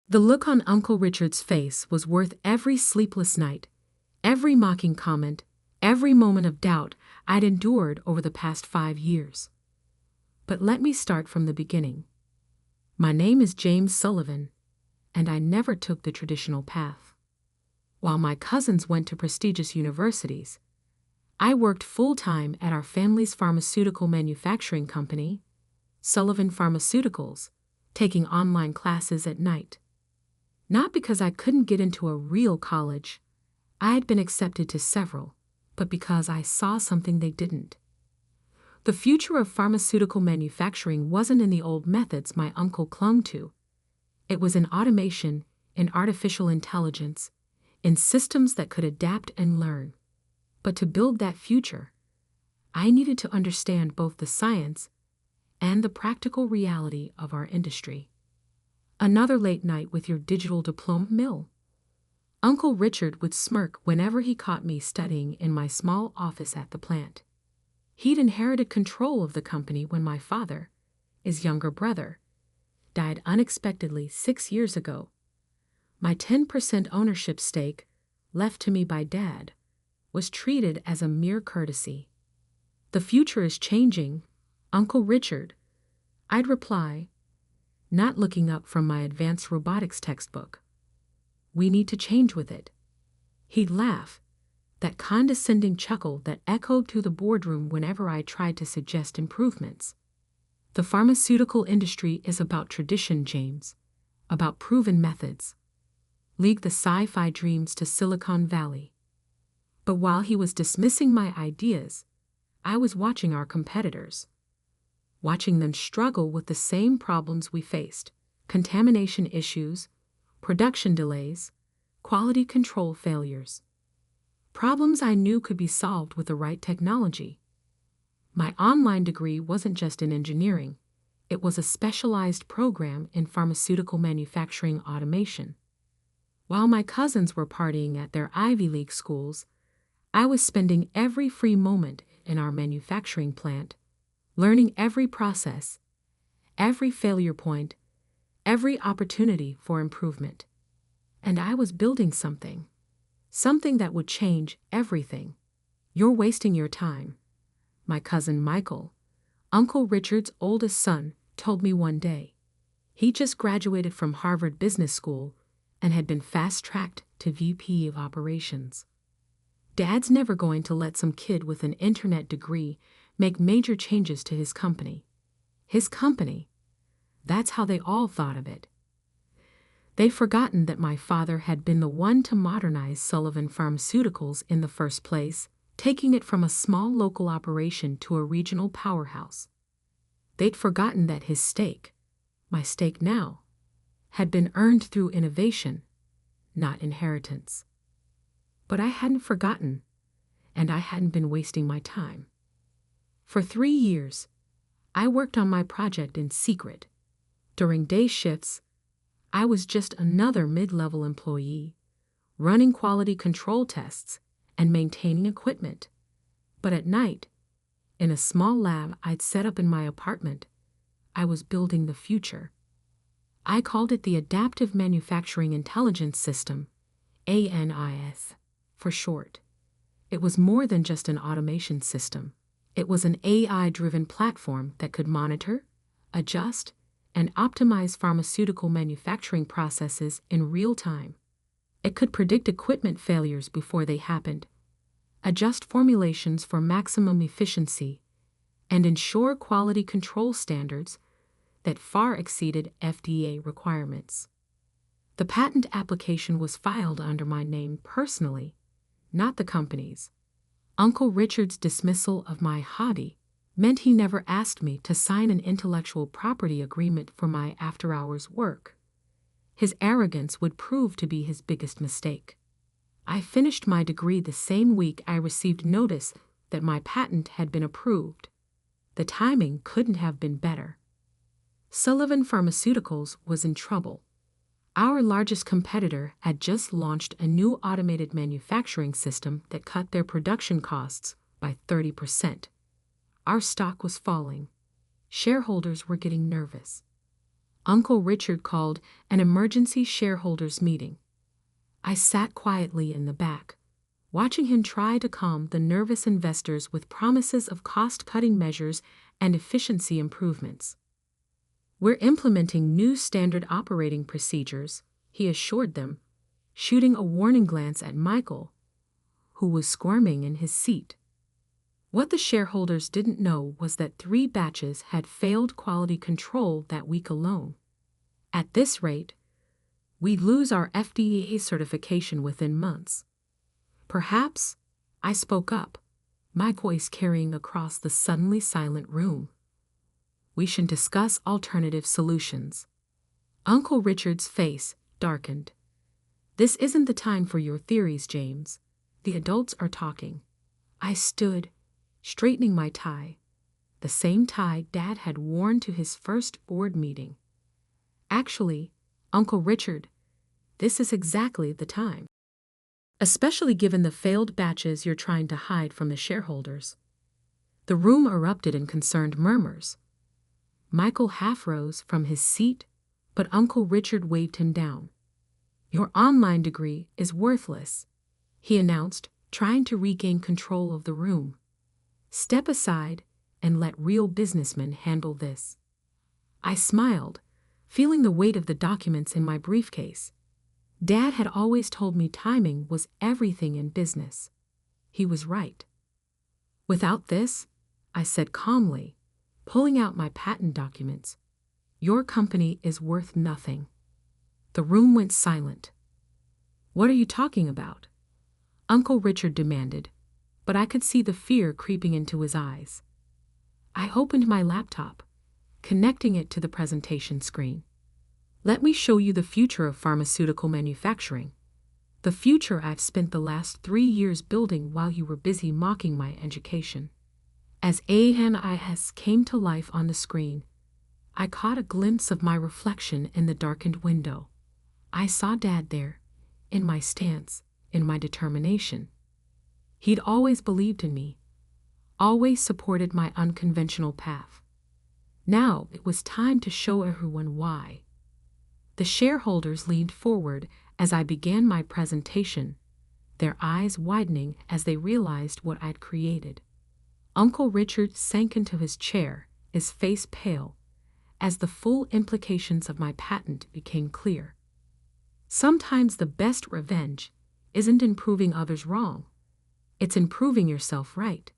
The look on Uncle Richard's face was worth every sleepless night, every mocking comment, every moment of doubt I'd endured over the past 5 years. But let me start from the beginning. My name is James Sullivan, and I never took the traditional path. While my cousins went to prestigious universities, I worked full-time at our family's pharmaceutical manufacturing company, Sullivan Pharmaceuticals, taking online classes at night. Not because I couldn't get into a real college, I had been accepted to several, but because I saw something they didn't. The future of pharmaceutical manufacturing wasn't in the old methods my uncle clung to. It was in automation, in artificial intelligence, in systems that could adapt and learn. But to build that future, I needed to understand both the science and the practical reality of our industry. Another late night with your digital diploma mill. Uncle Richard would smirk whenever he caught me studying in my small office at the plant. He'd inherited control of the company when my father, his younger brother, died unexpectedly 6 years ago. My 10% ownership stake, left to me by Dad, was treated as a mere courtesy. "The future is changing, Uncle Richard," I'd reply, not looking up from my advanced robotics textbook. "We need to change with it." He'd laugh, that condescending chuckle that echoed through the boardroom whenever I tried to suggest improvements. The pharmaceutical industry is about tradition, James, about proven methods. League the sci-fi dreams to Silicon Valley. But while he was dismissing my ideas, I was watching our competitors. Watching them struggle with the same problems we faced: contamination issues, production delays, quality control failures. Problems I knew could be solved with the right technology. My online degree wasn't just in engineering, it was a specialized program in pharmaceutical manufacturing automation. While my cousins were partying at their Ivy League schools, I was spending every free moment in our manufacturing plant, learning every process, every failure point, every opportunity for improvement. And I was building something that would change everything. "You're wasting your time," my cousin Michael, Uncle Richard's oldest son, told me one day. He just graduated from Harvard Business School and had been fast-tracked to VP of Operations. "Dad's never going to let some kid with an internet degree make major changes to his company." His company. That's how they all thought of it. They'd forgotten that my father had been the one to modernize Sullivan Pharmaceuticals in the first place, taking it from a small local operation to a regional powerhouse. They'd forgotten that his stake, my stake now, had been earned through innovation, not inheritance. But I hadn't forgotten, and I hadn't been wasting my time. For 3 years, I worked on my project in secret. During day shifts, I was just another mid-level employee, running quality control tests and maintaining equipment. But at night, in a small lab I'd set up in my apartment, I was building the future. I called it the Adaptive Manufacturing Intelligence System, ANIS, for short. It was more than just an automation system. It was an AI-driven platform that could monitor, adjust, and optimize pharmaceutical manufacturing processes in real time. It could predict equipment failures before they happened, adjust formulations for maximum efficiency, and ensure quality control standards that far exceeded FDA requirements. The patent application was filed under my name personally, not the company's. Uncle Richard's dismissal of my hobby meant he never asked me to sign an intellectual property agreement for my after-hours work. His arrogance would prove to be his biggest mistake. I finished my degree the same week I received notice that my patent had been approved. The timing couldn't have been better. Sullivan Pharmaceuticals was in trouble. Our largest competitor had just launched a new automated manufacturing system that cut their production costs by 30%. Our stock was falling. Shareholders were getting nervous. Uncle Richard called an emergency shareholders meeting. I sat quietly in the back, watching him try to calm the nervous investors with promises of cost-cutting measures and efficiency improvements. "We're implementing new standard operating procedures," he assured them, shooting a warning glance at Michael, who was squirming in his seat. What the shareholders didn't know was that 3 batches had failed quality control that week alone. At this rate, we'd lose our FDA certification within months. "Perhaps," I spoke up, my voice carrying across the suddenly silent room, "we should discuss alternative solutions." Uncle Richard's face darkened. "This isn't the time for your theories, James. The adults are talking." I stood, straightening my tie, the same tie Dad had worn to his first board meeting. "Actually, Uncle Richard, this is exactly the time. Especially given the failed batches you're trying to hide from the shareholders." The room erupted in concerned murmurs. Michael half rose from his seat, but Uncle Richard waved him down. "Your online degree is worthless," he announced, trying to regain control of the room. "Step aside and let real businessmen handle this." I smiled, feeling the weight of the documents in my briefcase. Dad had always told me timing was everything in business. He was right. "Without this," I said calmly, pulling out my patent documents, "your company is worth nothing." The room went silent. "What are you talking about?" Uncle Richard demanded, but I could see the fear creeping into his eyes. I opened my laptop, connecting it to the presentation screen. "Let me show you the future of pharmaceutical manufacturing. The future I've spent the last 3 years building while you were busy mocking my education." As ANIS came to life on the screen, I caught a glimpse of my reflection in the darkened window. I saw Dad there, in my stance, in my determination. He'd always believed in me, always supported my unconventional path. Now it was time to show everyone why. The shareholders leaned forward as I began my presentation, their eyes widening as they realized what I'd created. Uncle Richard sank into his chair, his face pale, as the full implications of my patent became clear. Sometimes the best revenge isn't in proving others wrong. It's in proving yourself right.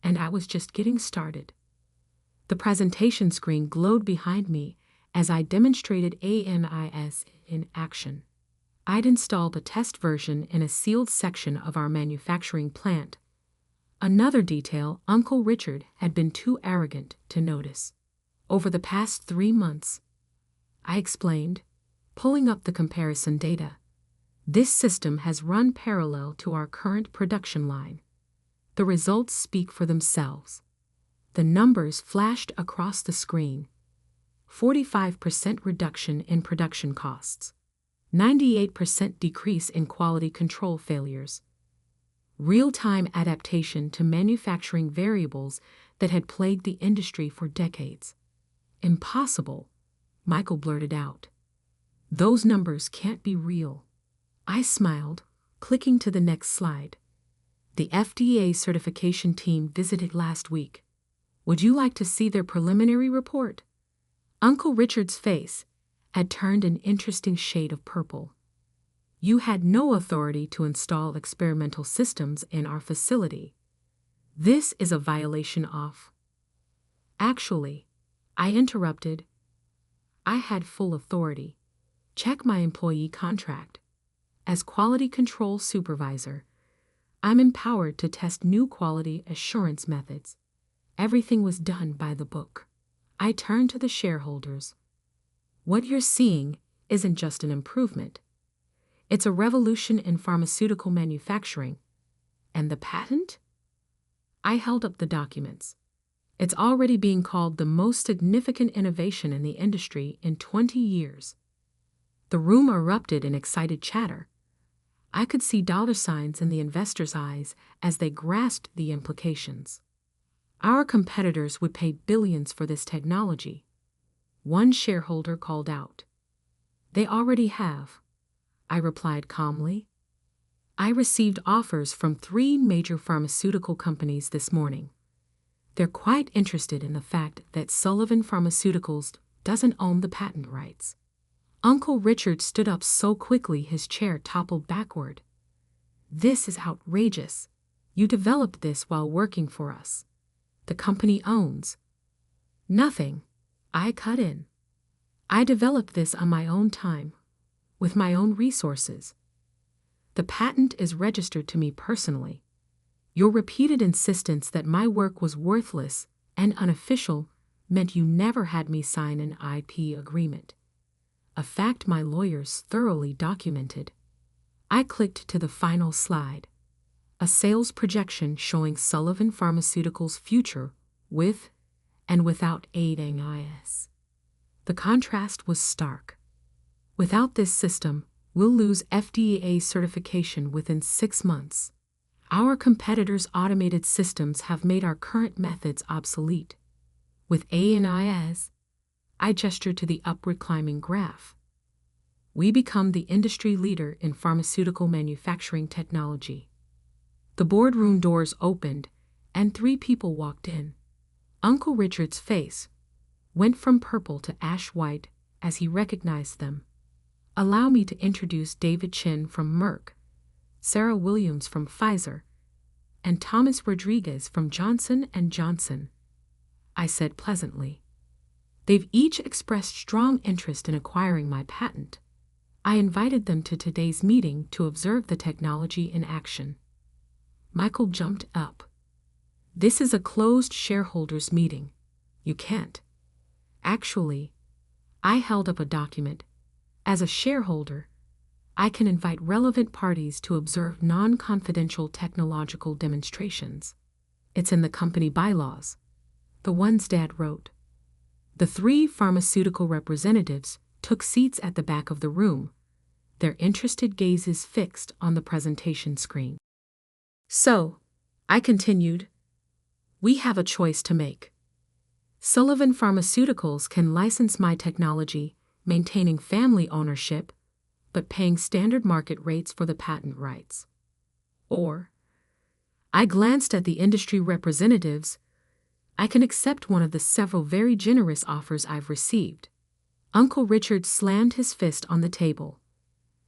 And I was just getting started. The presentation screen glowed behind me as I demonstrated ANIS in action. I'd installed a test version in a sealed section of our manufacturing plant, another detail Uncle Richard had been too arrogant to notice. "Over the past 3 months," I explained, pulling up the comparison data, "this system has run parallel to our current production line. The results speak for themselves." The numbers flashed across the screen. 45% reduction in production costs, 98% decrease in quality control failures, real-time adaptation to manufacturing variables that had plagued the industry for decades. "Impossible," Michael blurted out. "Those numbers can't be real." I smiled, clicking to the next slide. "The FDA certification team visited last week. Would you like to see their preliminary report?" Uncle Richard's face had turned an interesting shade of purple. "You had no authority to install experimental systems in our facility. This is a violation of—" "Actually," I interrupted, "I had full authority. Check my employee contract. As quality control supervisor, I'm empowered to test new quality assurance methods. Everything was done by the book." I turned to the shareholders. "What you're seeing isn't just an improvement. It's a revolution in pharmaceutical manufacturing. And the patent?" I held up the documents. "It's already being called the most significant innovation in the industry in 20 years. The room erupted in excited chatter. I could see dollar signs in the investors' eyes as they grasped the implications. Our competitors would pay billions for this technology. One shareholder called out. They already have, I replied calmly. I received offers from 3 major pharmaceutical companies this morning. They're quite interested in the fact that Sullivan Pharmaceuticals doesn't own the patent rights. Uncle Richard stood up so quickly his chair toppled backward. This is outrageous. You developed this while working for us. The company owns nothing. I cut in. I developed this on my own time, with my own resources. The patent is registered to me personally. Your repeated insistence that my work was worthless and unofficial meant you never had me sign an IP agreement. A fact my lawyers thoroughly documented. I clicked to the final slide. A sales projection showing Sullivan Pharmaceuticals' future with and without ANIS. The contrast was stark. Without this system, we'll lose FDA certification within 6 months. Our competitors' automated systems have made our current methods obsolete. With ANIS, I gestured to the upward climbing graph. We become the industry leader in pharmaceutical manufacturing technology. The boardroom doors opened, and 3 people walked in. Uncle Richard's face went from purple to ash white as he recognized them. Allow me to introduce David Chin from Merck, Sarah Williams from Pfizer, and Thomas Rodriguez from Johnson & Johnson, I said pleasantly. They've each expressed strong interest in acquiring my patent. I invited them to today's meeting to observe the technology in action. Michael jumped up. This is a closed shareholders meeting. You can't. Actually, I held up a document. As a shareholder, I can invite relevant parties to observe non-confidential technological demonstrations. It's in the company bylaws, the ones Dad wrote. The 3 pharmaceutical representatives took seats at the back of the room, their interested gazes fixed on the presentation screen. So, I continued, we have a choice to make. Sullivan Pharmaceuticals can license my technology, maintaining family ownership, but paying standard market rates for the patent rights. Or, I glanced at the industry representatives. I can accept one of the several very generous offers I've received. Uncle Richard slammed his fist on the table.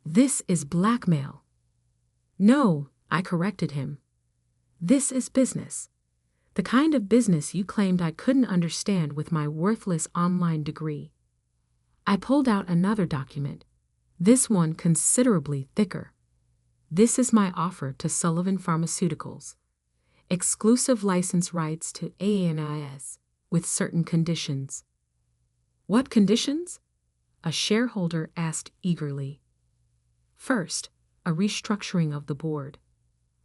This is blackmail. No, I corrected him. This is business. The kind of business you claimed I couldn't understand with my worthless online degree. I pulled out another document, this one considerably thicker. This is my offer to Sullivan Pharmaceuticals. Exclusive license rights to ANIS with certain conditions. What conditions? A shareholder asked eagerly. First, a restructuring of the board.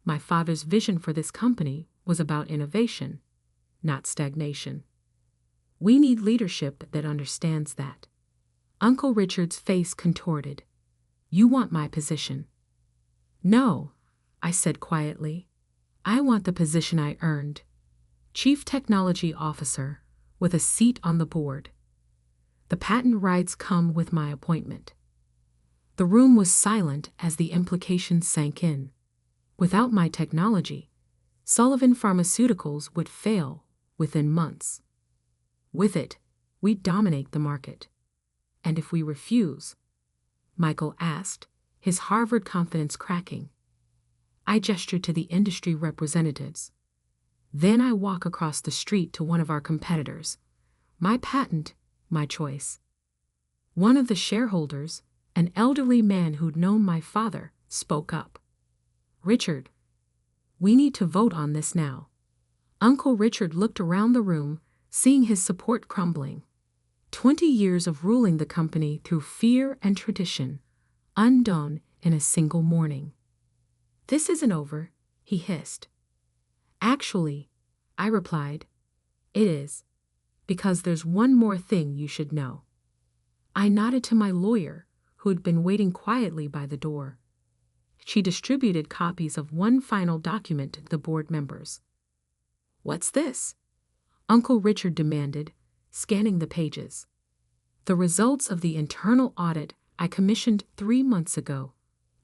My father's vision for this company was about innovation, not stagnation. We need leadership that understands that. Uncle Richard's face contorted. You want my position? No, I said quietly. I want the position I earned. Chief Technology Officer, with a seat on the board. The patent rights come with my appointment. The room was silent as the implications sank in. Without my technology, Sullivan Pharmaceuticals would fail within months. With it, we'd dominate the market. And if we refuse? Michael asked, his Harvard confidence cracking. I gestured to the industry representatives. Then I walk across the street to one of our competitors. My patent, my choice. One of the shareholders, an elderly man who'd known my father, spoke up. Richard, we need to vote on this now. Uncle Richard looked around the room, seeing his support crumbling. 20 years of ruling the company through fear and tradition, undone in a single morning. This isn't over, he hissed. Actually, I replied, it is, because there's one more thing you should know. I nodded to my lawyer, who had been waiting quietly by the door. She distributed copies of one final document to the board members. What's this? Uncle Richard demanded, scanning the pages. The results of the internal audit I commissioned 3 months ago.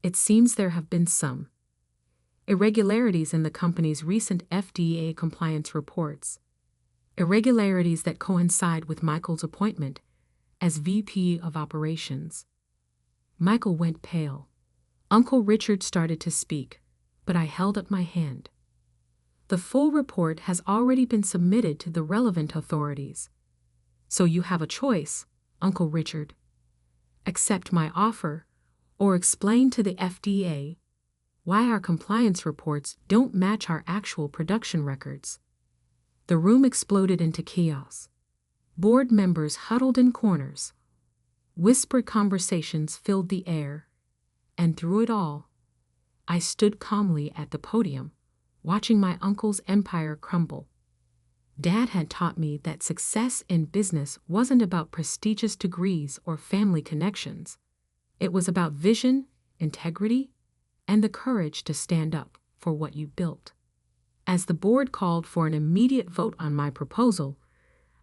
It seems there have been some irregularities in the company's recent FDA compliance reports. Irregularities that coincide with Michael's appointment as VP of Operations. Michael went pale. Uncle Richard started to speak, but I held up my hand. The full report has already been submitted to the relevant authorities. So you have a choice, Uncle Richard. Accept my offer, or explain to the FDA why our compliance reports don't match our actual production records. The room exploded into chaos. Board members huddled in corners. Whispered conversations filled the air. And through it all, I stood calmly at the podium, watching my uncle's empire crumble. Dad had taught me that success in business wasn't about prestigious degrees or family connections. It was about vision, integrity, and the courage to stand up for what you built. As the board called for an immediate vote on my proposal,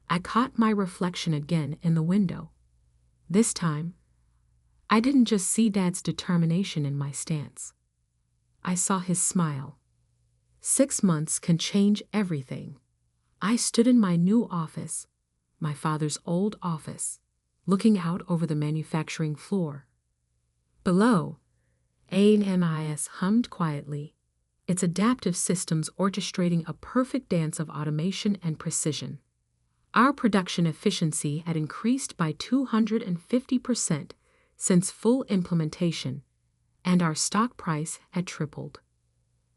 I caught my reflection again in the window. This time, I didn't just see Dad's determination in my stance. I saw his smile. 6 months can change everything. I stood in my new office, my father's old office, looking out over the manufacturing floor. Below, ANIS hummed quietly, its adaptive systems orchestrating a perfect dance of automation and precision. Our production efficiency had increased by 250% since full implementation, and our stock price had tripled.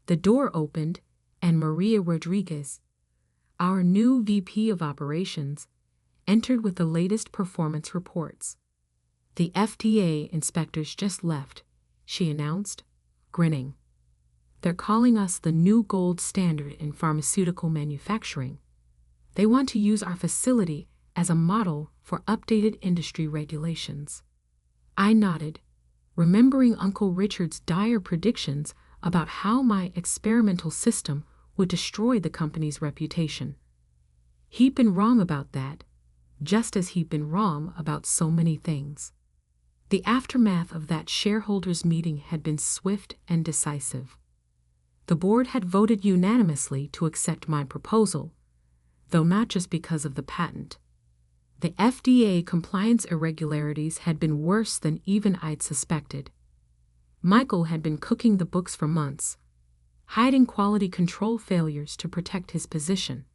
The door opened, and Maria Rodriguez, our new VP of Operations, entered with the latest performance reports. The FDA inspectors just left, she announced, grinning. They're calling us the new gold standard in pharmaceutical manufacturing. They want to use our facility as a model for updated industry regulations. I nodded, remembering Uncle Richard's dire predictions about how my experimental system would destroy the company's reputation. He'd been wrong about that, just as he'd been wrong about so many things. The aftermath of that shareholders' meeting had been swift and decisive. The board had voted unanimously to accept my proposal, though not just because of the patent. The FDA compliance irregularities had been worse than even I'd suspected. Michael had been cooking the books for months, hiding quality control failures to protect his position.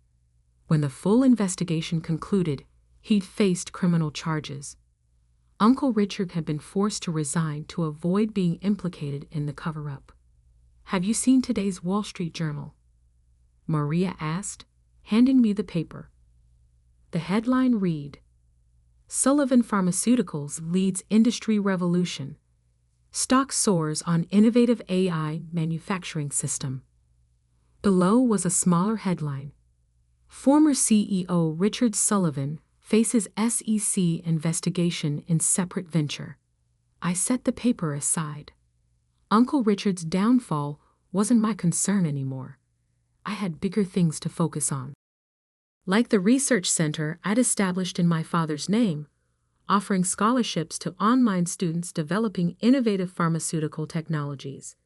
When the full investigation concluded, he'd faced criminal charges. Uncle Richard had been forced to resign to avoid being implicated in the cover-up. Have you seen today's Wall Street Journal? Maria asked, handing me the paper. The headline read, Sullivan Pharmaceuticals leads industry revolution. Stock soars on innovative AI manufacturing system. Below was a smaller headline. Former CEO Richard Sullivan faces SEC investigation in separate venture. I set the paper aside. Uncle Richard's downfall wasn't my concern anymore. I had bigger things to focus on. Like the research center I'd established in my father's name, offering scholarships to online students developing innovative pharmaceutical technologies,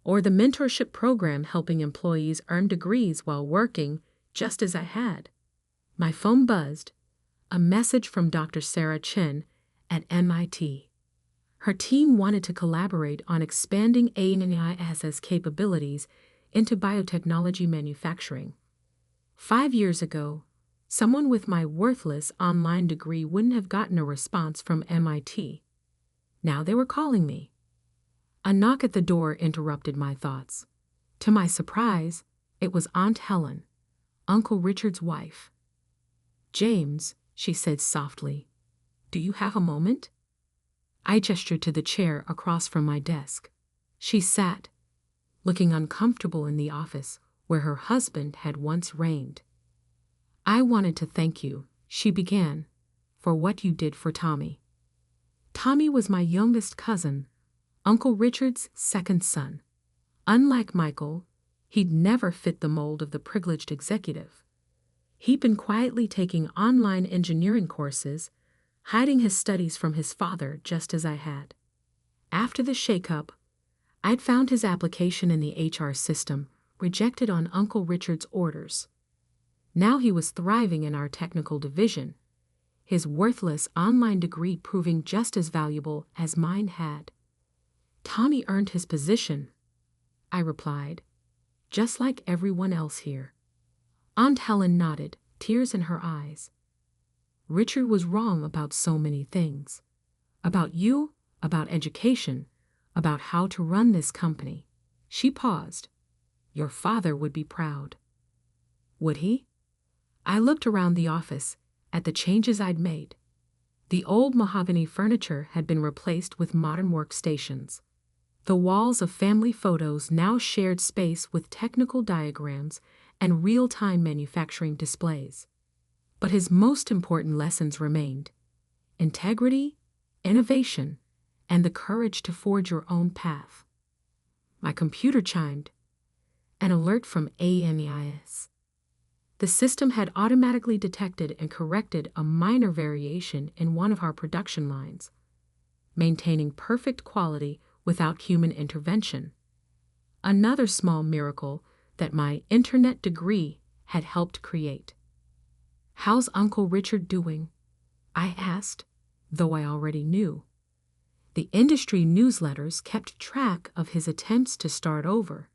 or the mentorship program helping employees earn degrees while working just as I had. My phone buzzed, a message from Dr. Sarah Chen at MIT. Her team wanted to collaborate on expanding ANIS's capabilities into biotechnology manufacturing. 5 years ago, someone with my worthless online degree wouldn't have gotten a response from MIT. Now they were calling me. A knock at the door interrupted my thoughts. To my surprise, it was Aunt Helen, Uncle Richard's wife. James, she said softly, do you have a moment? I gestured to the chair across from my desk. She sat, looking uncomfortable in the office where her husband had once reigned. I wanted to thank you, she began, for what you did for Tommy. Tommy was my youngest cousin, Uncle Richard's second son. Unlike Michael, he'd never fit the mold of the privileged executive. He'd been quietly taking online engineering courses, hiding his studies from his father just as I had. After the shakeup, I'd found his application in the HR system, rejected on Uncle Richard's orders. Now he was thriving in our technical division, his worthless online degree proving just as valuable as mine had. Tommy earned his position, I replied, just like everyone else here. Aunt Helen nodded, tears in her eyes. Richard was wrong about so many things. About you, about education, about how to run this company. She paused. Your father would be proud. Would he? I looked around the office at the changes I'd made. The old mahogany furniture had been replaced with modern workstations. The walls of family photos now shared space with technical diagrams and real-time manufacturing displays. But his most important lessons remained: integrity, innovation, and the courage to forge your own path. My computer chimed. An alert from AMEIS. The system had automatically detected and corrected a minor variation in one of our production lines, maintaining perfect quality without human intervention. Another small miracle that my internet degree had helped create. How's Uncle Richard doing? I asked, though I already knew. The industry newsletters kept track of his attempts to start over,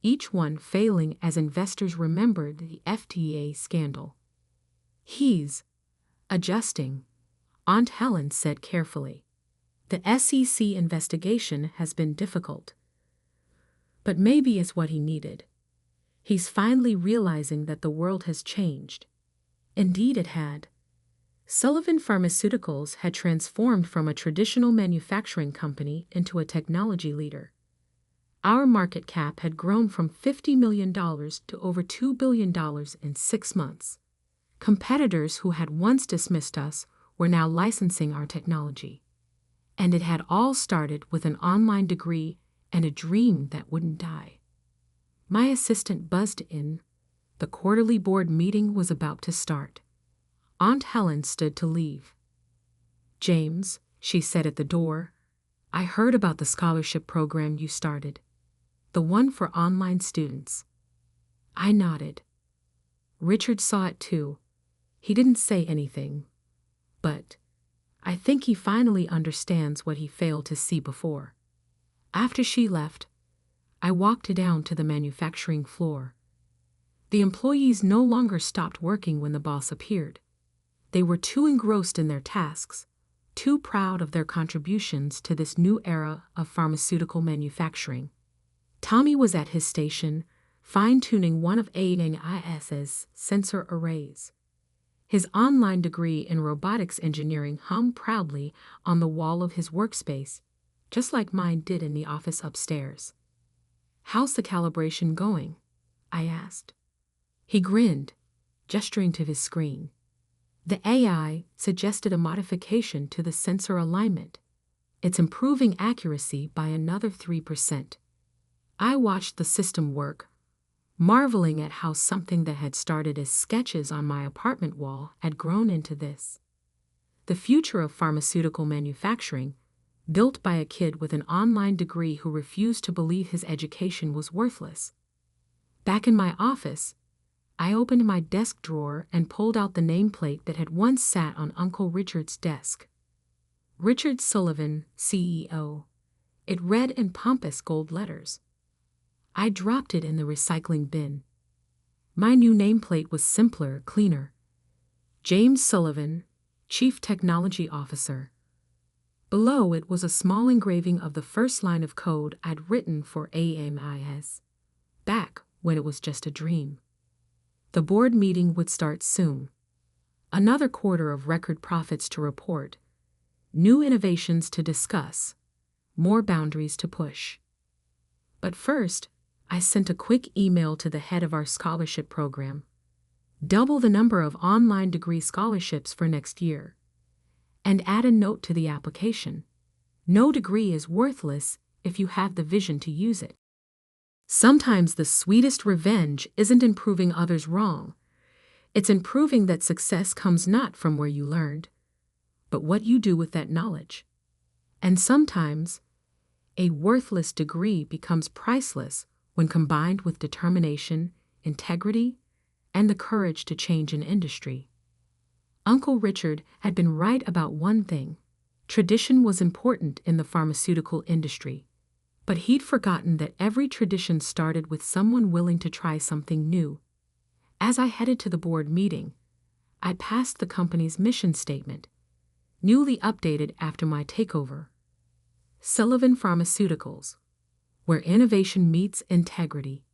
each one failing as investors remembered the FDA scandal. He's adjusting, Aunt Helen said carefully. The SEC investigation has been difficult, but maybe it's what he needed. He's finally realizing that the world has changed. Indeed it had. Sullivan Pharmaceuticals had transformed from a traditional manufacturing company into a technology leader. Our market cap had grown from $50 million to over $2 billion in 6 months. Competitors who had once dismissed us were now licensing our technology. And it had all started with an online degree and a dream that wouldn't die. My assistant buzzed in. The quarterly board meeting was about to start. Aunt Helen stood to leave. James, she said at the door, I heard about the scholarship program you started, the one for online students. I nodded. Richard saw it too. He didn't say anything, but I think he finally understands what he failed to see before. After she left, I walked down to the manufacturing floor. The employees no longer stopped working when the boss appeared. They were too engrossed in their tasks, too proud of their contributions to this new era of pharmaceutical manufacturing. Tommy was at his station, fine-tuning one of AMEIS's sensor arrays. His online degree in robotics engineering hung proudly on the wall of his workspace, just like mine did in the office upstairs. How's the calibration going? I asked. He grinned, gesturing to his screen. The AI suggested a modification to the sensor alignment. It's improving accuracy by another 3%. I watched the system work, marveling at how something that had started as sketches on my apartment wall had grown into this. The future of pharmaceutical manufacturing, built by a kid with an online degree who refused to believe his education was worthless. Back in my office, I opened my desk drawer and pulled out the nameplate that had once sat on Uncle Richard's desk. Richard Sullivan, CEO. It read in pompous gold letters. I dropped it in the recycling bin. My new nameplate was simpler, cleaner. James Sullivan, Chief Technology Officer. Below it was a small engraving of the first line of code I'd written for AMEIS, back when it was just a dream. The board meeting would start soon. Another quarter of record profits to report, new innovations to discuss, more boundaries to push. But first, I sent a quick email to the head of our scholarship program. Double the number of online degree scholarships for next year. And add a note to the application. No degree is worthless if you have the vision to use it. Sometimes the sweetest revenge isn't in proving others wrong. It's in proving that success comes not from where you learned, but what you do with that knowledge. And sometimes, a worthless degree becomes priceless when combined with determination, integrity, and the courage to change an industry. Uncle Richard had been right about one thing. Tradition was important in the pharmaceutical industry. But he'd forgotten that every tradition started with someone willing to try something new. As I headed to the board meeting, I passed the company's mission statement, newly updated after my takeover. Sullivan Pharmaceuticals, where innovation meets integrity.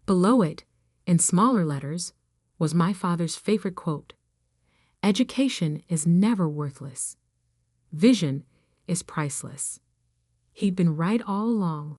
Below it, in smaller letters, was my father's favorite quote: "Education is never worthless. Vision is priceless." He'd been right all along.